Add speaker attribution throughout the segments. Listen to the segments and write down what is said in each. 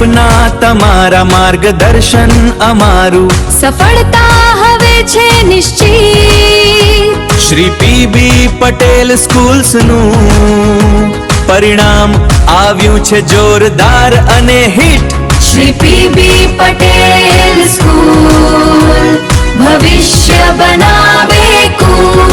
Speaker 1: સપના તમારા માર્ગદર્શન અમારું
Speaker 2: સફળતા હવે છે નિશ્ચિત
Speaker 1: શ્રી પીબી પટેલ સ્કૂલ્સનું પરિણામ આવ્યું છે જોરદાર અને hit
Speaker 2: Shri PB Patel school ભવિષ્ય બનાવે કુલ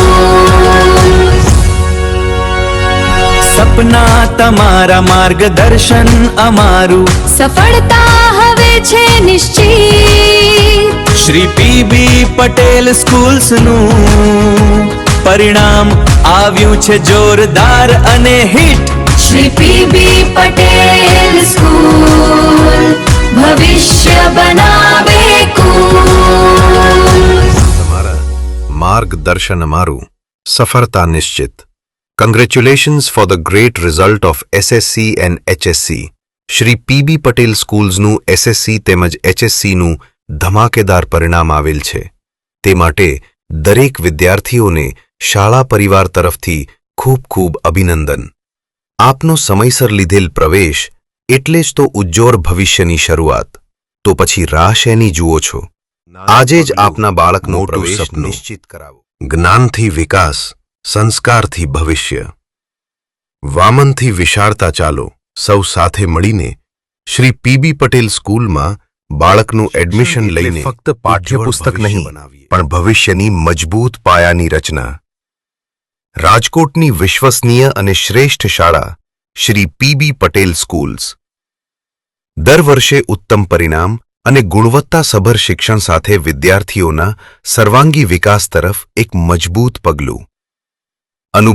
Speaker 1: સપના તમારા માર્ગદર્શન અમારું
Speaker 2: સફળતા હવે છે નિશ્ચિત
Speaker 1: શ્રી પીબી પટેલ સ્કૂલ્સનું પરિણામ આવ્યું છે જોરદાર અને hit
Speaker 2: Shri PB Patel school ભવિષ્ય બનાવે કુલ
Speaker 3: તમારા માર્ગદર્શન અમારું સફળતા નિશ્ચિત. Congratulations for the great result of SSC and HSC. Shri PB Patel સ્કૂલ્સનું SSC તેમજ HSCનું ધમાકેદાર પરિણામ આવેલ છે. તે માટે દરેક વિદ્યાર્થીઓને શાળા પરિવાર તરફથી ખૂબ ખૂબ અભિનંદન. આપનો સમયસર લીધેલ પ્રવેશ એટલે જ તો ઉજ્જવળ ભવિષ્યની શરૂઆત. તો પછી રાહ શેની જુઓ છો? આજે જ આપના બાળકનો પ્રવેશ નિશ્ચિત કરાવો. જ્ઞાનથી વિકાસ, સંસ્કારથી ભવિષ્ય. વામનથી વિશાળતા ચાલો સૌ સાથે મળીને શ્રી પીબી પટેલ સ્કૂલમાં બાળકનું એડમિશન લઈને ફક્ત પાઠ્યપુસ્તક નહીં પણ ભવિષ્યની મજબૂત પાયાની રચના. રાજકોટની વિશ્વસનીય અને શ્રેષ્ઠ શાળા શ્રી પીબી પટેલ સ્કૂલ્સ દર વર્ષે ઉત્તમ પરિણામ અને ગુણવત્તાસભર શિક્ષણ સાથે વિદ્યાર્થીઓના સર્વાંગી વિકાસ તરફ એક મજબૂત પગલું.